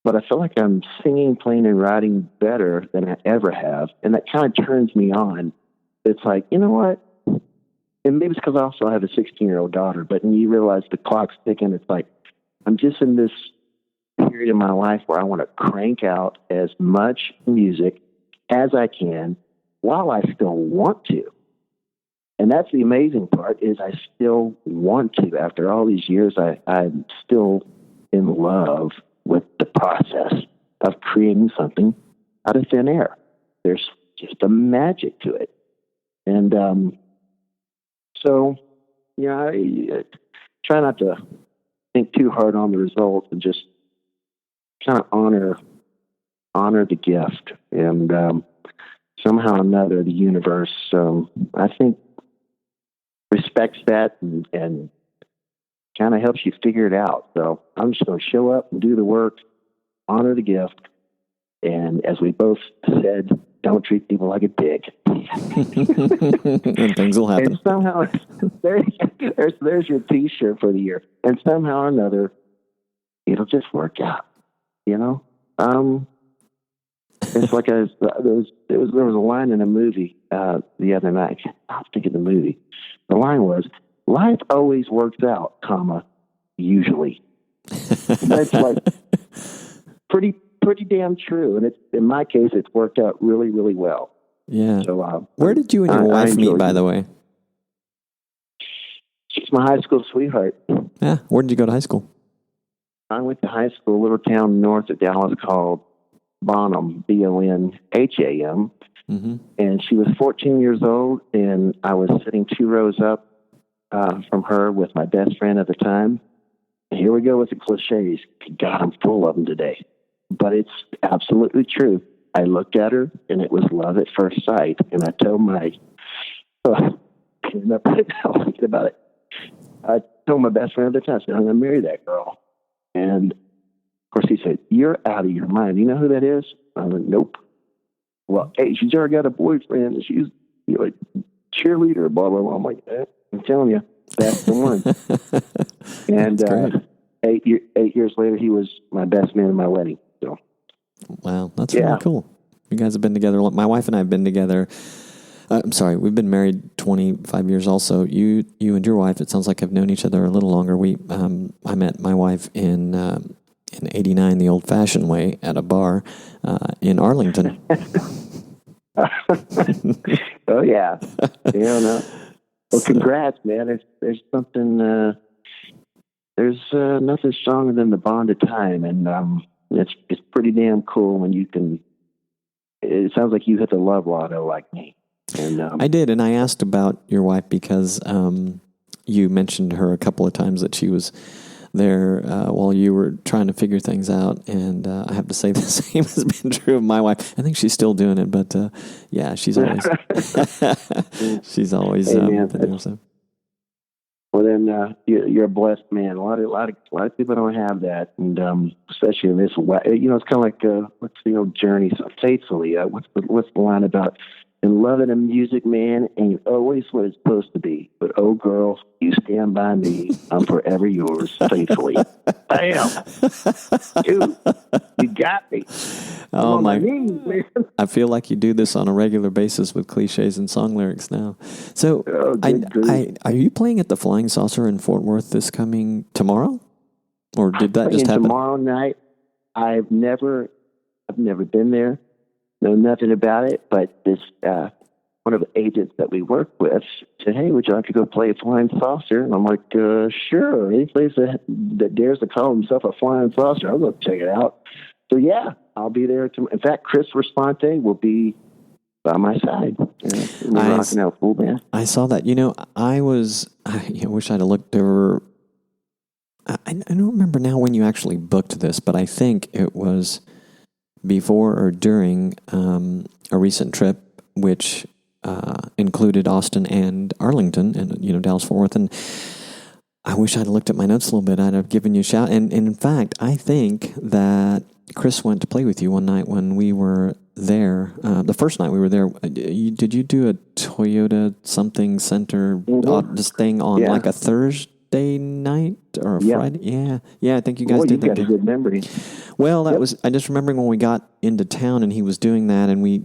but I feel like I'm singing, playing, and writing better than I ever have, and that kind of turns me on. It's like, you know what? And maybe it's because I also have a 16-year-old daughter, but when you realize the clock's ticking, it's like, I'm just in this period in my life where I want to crank out as much music as I can while I still want to. And that's the amazing part, is I still want to. After all these years, I'm still in love with the process of creating something out of thin air. There's just a magic to it. And so, yeah, I try not to think too hard on the results, and just kind of honor the gift. And somehow or another, the universe, I think, respects that and kind of helps you figure it out. So I'm just going to show up and do the work, honor the gift, and as we both said, don't treat people like a pig. And things will happen. And somehow, there's your T-shirt for the year. And somehow or another, it'll just work out. You know, it's like there was a line in a movie the other night. I was thinking the movie. The line was, "Life always works out, usually." That's like pretty damn true, and it's, in my case, it's worked out really, really well. Yeah. So, where did you and your wife meet, by the way? She's my high school sweetheart. Yeah. Where did you go to high school? I went to high school, a little town north of Dallas called Bonham, Bonham. Mm-hmm. And she was 14 years old, and I was sitting 2 rows up from her with my best friend at the time. And here we go with the cliches. God, I'm full of them today. But it's absolutely true. I looked at her, and it was love at first sight. And I told my, thinking about it, I told my best friend at the time, I said, I'm going to marry that girl. And, of course, he said, you're out of your mind. You know who that is? I went, nope. Well, hey, she's already got a boyfriend, and she's a cheerleader, blah, blah, blah. I'm like, I'm telling you, that's the one. And 8 years later, he was my best man at my wedding. So, wow, that's really cool. You guys have been together. My wife and I have been together. I'm sorry, we've been married 25 years also. You and your wife, it sounds like, have known each other a little longer. I met my wife in 89 the old-fashioned way at a bar in Arlington. Oh, yeah. No. Well, congrats, man. There's something, there's nothing stronger than the bond of time. And it's pretty damn cool when you can, it sounds like you hit the love lotto like me. And I did, and I asked about your wife because you mentioned her a couple of times, that she was there while you were trying to figure things out. And I have to say the same has been true of my wife. I think she's still doing it, but yeah, she's always she's always been doing so. Well, then you're a blessed man. A lot of people don't have that, and especially in this way. It's kind of like what's the old Journey? So faithfully, what's the line about? And loving a music, man, ain't always what it's supposed to be. But oh, girl, you stand by me. I'm forever yours, faithfully. Bam, dude, you got me. Oh my! Knees, man. I feel like you do this on a regular basis with cliches and song lyrics now. So, are you playing at the Flying Saucer in Fort Worth this coming tomorrow, or did that just happen? Tomorrow night. I've never been there. Know nothing about it, but this one of the agents that we work with said, "Hey, would you like to go play Flying Saucer?" And I'm like, "Sure. Any place that dares to call himself a Flying Saucer, I'll go check it out." So yeah, I'll be there. In fact, Chris Responte will be by my side. Rocking out full band. I saw that. I wish I'd have looked over. I don't remember now when you actually booked this, but I think it was before or during a recent trip, which included Austin and Arlington, and Dallas Fort Worth. And I wish I'd looked at my notes a little bit. I'd have given you a shout. And in fact, I think that Chris went to play with you one night when we were there. The first night we were there, did you do a Toyota something center this thing on like a Thursday night or a Friday? Yeah, I think you guys did that. You got a good memory. Well, I just remembering when we got into town and he was doing that, and we,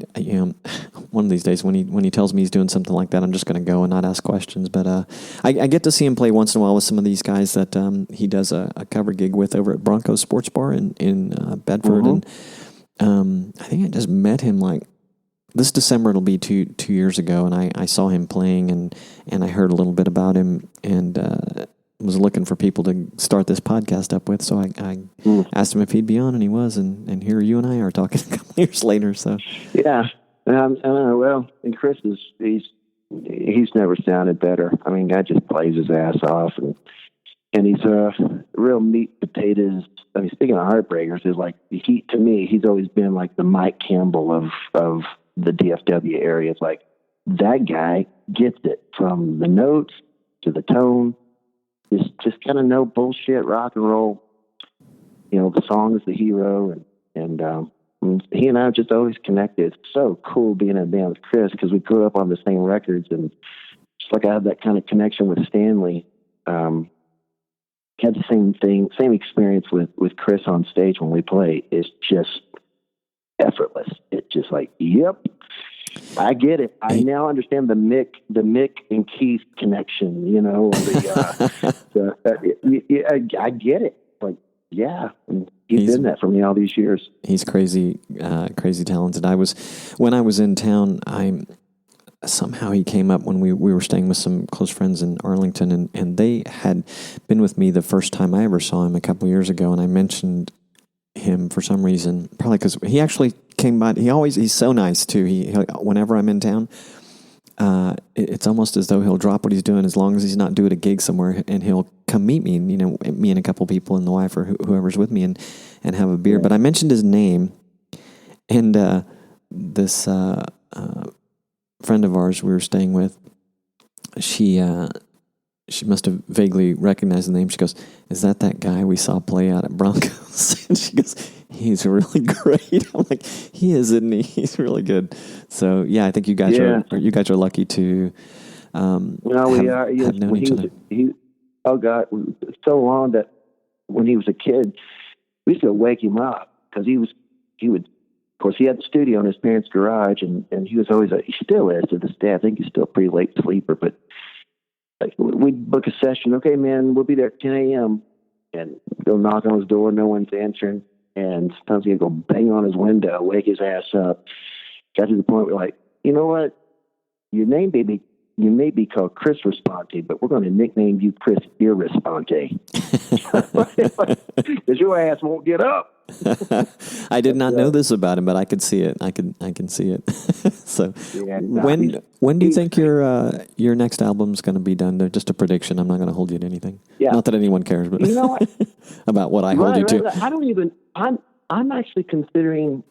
one of these days when he tells me he's doing something like that, I'm just going to go and not ask questions. But I get to see him play once in a while with some of these guys that he does a cover gig with over at Broncos Sports Bar in Bedford, and I think I just met him like this December. It'll be two years ago, and I saw him playing, and I heard a little bit about him, and was looking for people to start this podcast up with, so I asked him if he'd be on, and he was, and here you and I are talking a couple years later. So yeah, well, and Chris he's never sounded better. I mean, guy just plays his ass off, and he's real meat potatoes. I mean, speaking of Heartbreakers, is like to me, he's always been like the Mike Campbell of the DFW area. It's like that guy gets it from the notes to the tone. Just kind of no bullshit rock and roll. The song is the hero, and he and I have just always connected. It's so cool being in a band with Chris because we grew up on the same records, and just like I have that kind of connection with Stanley. Had the same experience with Chris on stage when we play. It's just effortless. It's just like, yep, I get it. I now understand the Mick and Keith connection. I get it. Like, yeah, and he's been that for me all these years. He's crazy talented. When I was in town, somehow he came up when we were staying with some close friends in Arlington, and they had been with me the first time I ever saw him a couple years ago, and I mentioned him for some reason, probably because he actually came by. He's so nice too. He whenever I'm in town, it's almost as though he'll drop what he's doing as long as he's not doing a gig somewhere, and he'll come meet me, and me and a couple people and the wife or whoever's with me, and have a beer. Yeah. But I mentioned his name, and this friend of ours we were staying with, she must have vaguely recognized the name. She goes, "Is that guy we saw play out at Broncos?" And she goes, "He's really great." I'm like, "He is, isn't he? He's really good." So yeah, I think you guys are lucky to. We are. Have known each other. Oh God, so long that when he was a kid, we used to wake him up because he would. Of course, he had the studio in his parents' garage, and he was always he still is to this day. I think he's still a pretty late sleeper, but like we'd book a session. Okay, man, we'll be there at 10 a.m. and go knock on his door. No one's answering, and sometimes he'd go bang on his window, wake his ass up. Got to the point where like, you know what? Your name may be you may be called Chris Responte, but we're going to nickname you Chris Irresponte. Because your ass won't get up. I did not know this about him, but I could see it. I can see it. So, when do you think your next album's going to be done? Just a prediction. I'm not going to hold you to anything. Yeah. Not that anyone cares, but you know what? about what I hold you to. I don't even. I'm actually considering.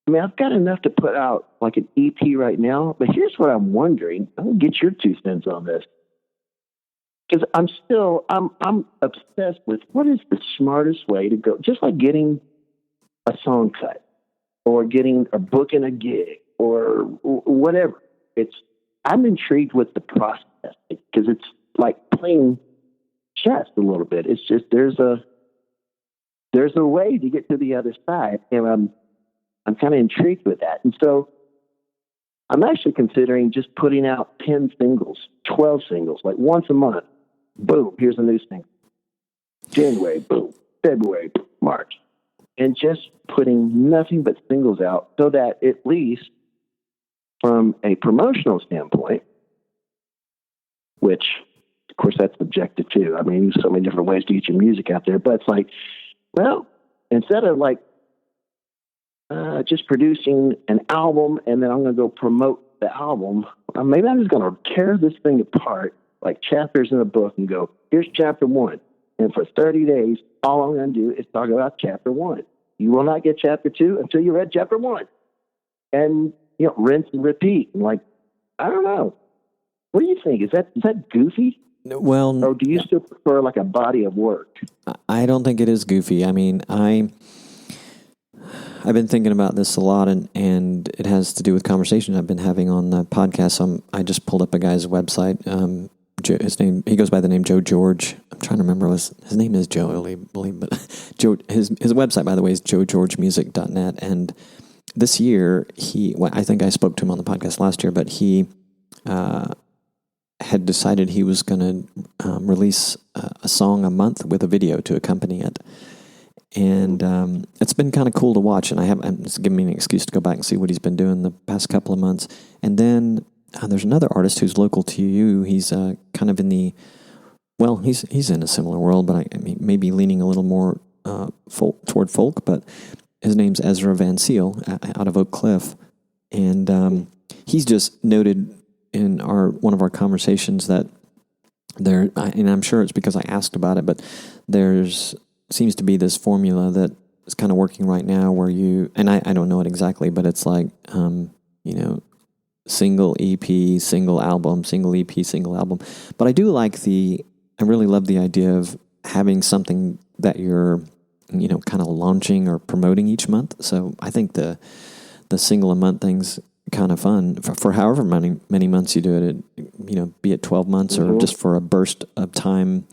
I mean, I've got enough to put out like an EP right now, but here's what I'm wondering. I'm going to get your 2 cents on this. Because I'm obsessed with what is the smartest way to go, just like getting a song cut or booking a gig or whatever. I'm intrigued with the process because it's like playing chess a little bit. It's just, there's a way to get to the other side. And I'm kind of intrigued with that. And so I'm actually considering just putting out 10 singles, 12 singles, like once a month. Boom, here's a new single. January, boom. February, boom. March. And just putting nothing but singles out so that at least from a promotional standpoint, which, of course, that's subjective too. I mean, there's so many different ways to get your music out there. But it's like, well, instead of like just producing an album and then I'm going to go promote the album, maybe I'm just going to tear this thing apart like chapters in a book and go, here's chapter 1. And for 30 days, all I'm going to do is talk about chapter 1. You will not get chapter 2 until you read chapter 1. And, rinse and repeat. And like, I don't know. What do you think? Is that goofy? Well, or do you still prefer like a body of work? I don't think it is goofy. I mean, I've been thinking about this a lot, and it has to do with conversations I've been having on the podcast. So I just pulled up a guy's website. He goes by the name Joe George. I'm trying to remember his name is Joe, I believe, but his website, by the way, is joegeorgemusic.net. And this year, I think I spoke to him on the podcast last year, but he had decided he was going to release a song a month with a video to accompany it. And it's been kind of cool to watch, and it's given me an excuse to go back and see what he's been doing the past couple of months. And then there's another artist who's local to you. He's kind of in he's in a similar world, but I mean, maybe leaning a little more toward folk. But his name's Ezra Van Seal out of Oak Cliff, and he's just noted in one of our conversations that and I'm sure it's because I asked about it, but seems to be this formula that is kind of working right now where and I don't know it exactly, but it's like, single EP, single album, single EP, single album. But I I really love the idea of having something that you're, kind of launching or promoting each month. So I think the single a month thing's kind of fun for however many months you do it, be it 12 months or just for a burst of time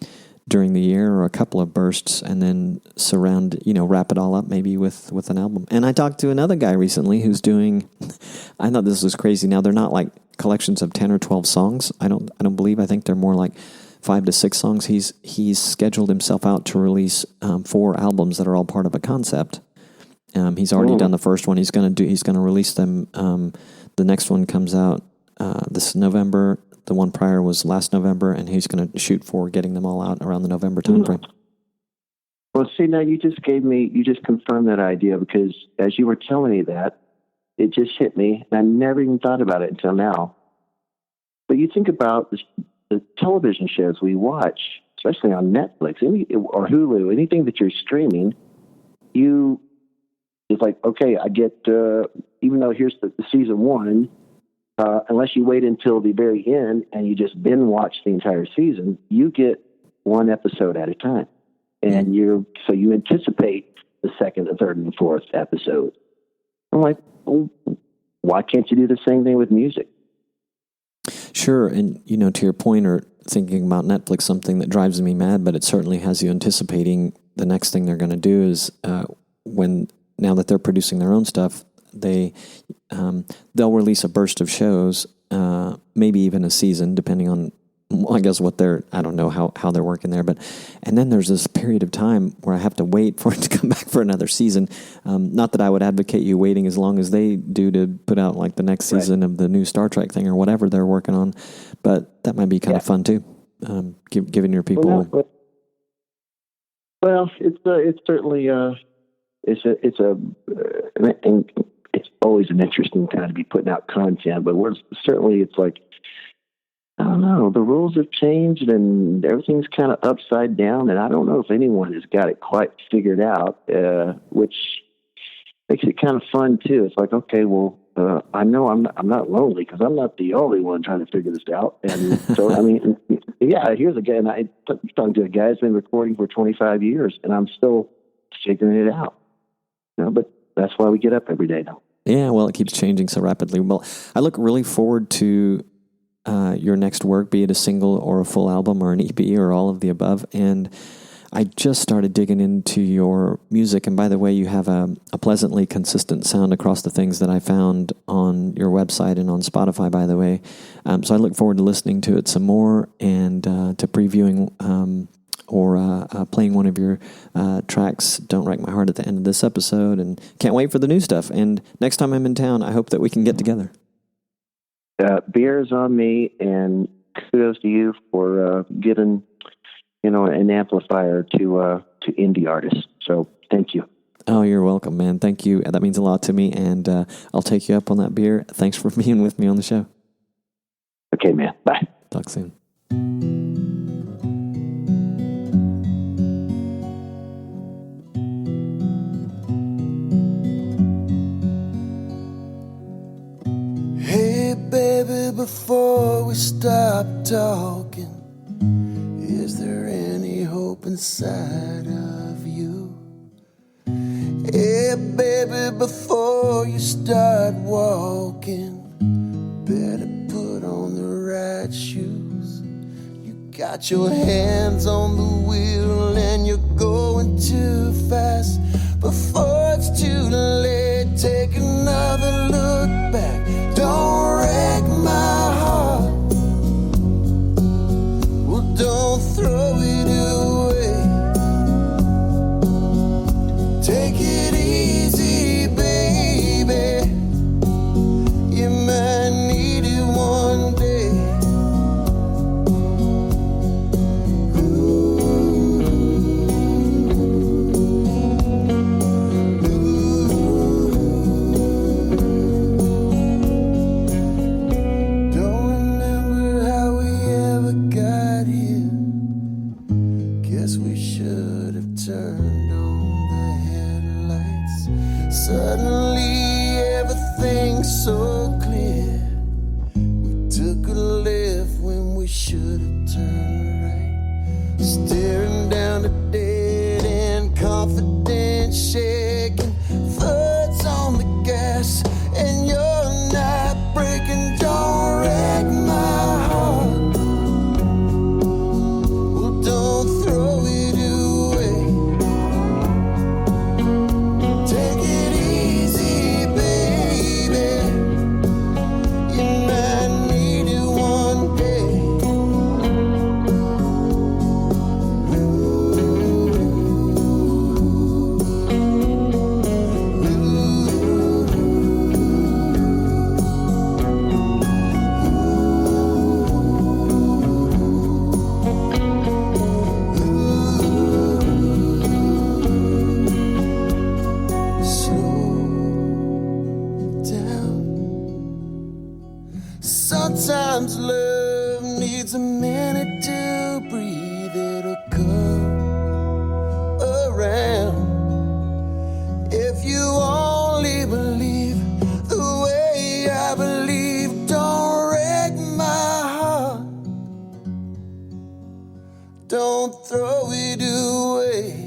during the year or a couple of bursts, and then wrap it all up maybe with an album. And I talked to another guy recently who's doing, I thought this was crazy. Now they're not like collections of 10 or 12 songs. I don't believe, I think they're more like 5 to 6 songs. He's scheduled himself out to release 4 albums that are all part of a concept. He's already done the first one. He's going to release them. The next one comes out this November. The one prior was last November, and he's going to shoot for getting them all out around the November timeframe. Well, see, now you just confirmed that idea, because as you were telling me that, it just hit me, and I never even thought about it until now. But you think about the television shows we watch, especially on Netflix or Hulu, anything that you're streaming, it's like, okay, I get, even though here's the season 1, unless you wait until the very end and you just binge watch the entire season, you get 1 episode at a time. And you anticipate the 2nd, the 3rd, and the 4th episode. I'm like, well, why can't you do the same thing with music? Sure. And, to your point, or thinking about Netflix, something that drives me mad, but it certainly has you anticipating the next thing they're going to do is now that they're producing their own stuff, they'll release a burst of shows, maybe even a season, depending on well, I guess I don't know how they're working there, and then there's this period of time where I have to wait for it to come back for another season. Not that I would advocate you waiting as long as they do to put out like the next season of the new Star Trek thing or whatever they're working on, but that might be kind of fun too. Giving your people. Well, it's certainly it's always an interesting time to be putting out content, but it's like, I don't know, the rules have changed and everything's kind of upside down, and I don't know if anyone has got it quite figured out, which makes it kind of fun too. It's like, okay, well, I know I'm not lonely because I'm not the only one trying to figure this out. And so, I mean, here's a guy, and I'm talking to a guy who's been recording for 25 years, and I'm still figuring it out. But that's why we get up every day now. Yeah, well, it keeps changing so rapidly. Well, I look really forward to your next work, be it a single or a full album or an EP or all of the above. And I just started digging into your music. And by the way, you have a pleasantly consistent sound across the things that I found on your website and on Spotify, by the way. So I look forward to listening to it some more and to previewing or playing one of your tracks, Don't Wreck My Heart, at the end of this episode. And can't wait for the new stuff. And next time I'm in town, I hope that we can get together. Beer's on me, and kudos to you for giving an amplifier to indie artists. So thank you. Oh, you're welcome, man. Thank you. That means a lot to me, and I'll take you up on that beer. Thanks for being with me on the show. Okay, man. Bye. Talk soon. Hey, baby, before we stop talking, is there any hope inside of you? Hey, baby, before you start walking, better put on the right shoes. You got your hands on the wheel and you're going too fast. Before it's too late, take another look back. Don't wreck my heart. Well, don't throw it away. Take it easy, baby. You might need it one day. Don't remember how we ever got here. Guess we should have turned on the headlights. Suddenly everything's so clear. We took a left when we should have turned right. Staring down the dead end, confident, shaking. Foot's on the gas, and you're not breaking. Don't wreck my heart. Well, don't throw it away. Take it easy, baby. You might need it one day. Slow down. Sometimes love needs a minute to breathe. It'll come around. If you only believe the way I believe, don't wreck my heart. Don't throw it away.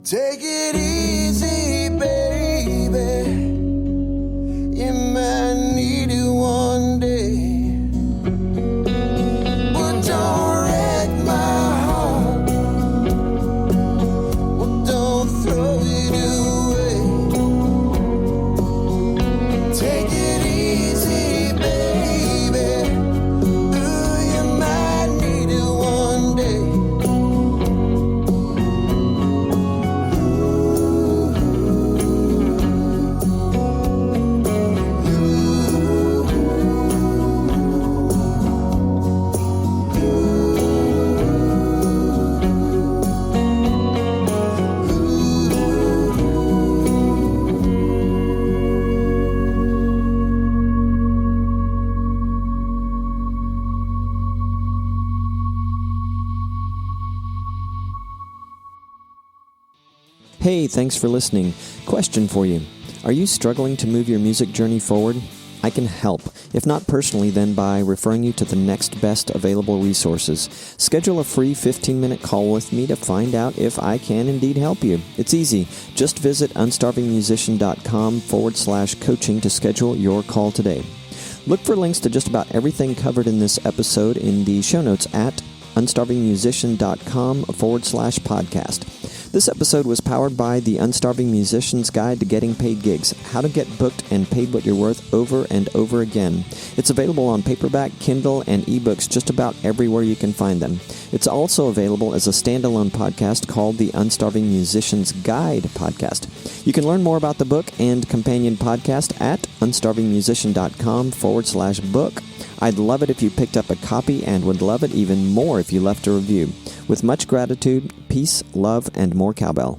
Take it easy, baby. You might need it one day. Hey, thanks for listening. Question for you. Are you struggling to move your music journey forward? I can help, if not personally, then by referring you to the next best available resources. Schedule a free 15-minute call with me to find out if I can indeed help you. It's easy. Just visit unstarvingmusician.com/coaching to schedule your call today. Look for links to just about everything covered in this episode in the show notes at unstarvingmusician.com/podcast. This episode was powered by the Unstarving Musician's Guide to Getting Paid Gigs, How to Get Booked and Paid What You're Worth Over and Over Again. It's available on paperback, Kindle, and ebooks just about everywhere you can find them. It's also available as a standalone podcast called the Unstarving Musician's Guide podcast. You can learn more about the book and companion podcast at unstarvingmusician.com/book. I'd love it if you picked up a copy and would love it even more if you left a review. With much gratitude, peace, love, and more cowbell.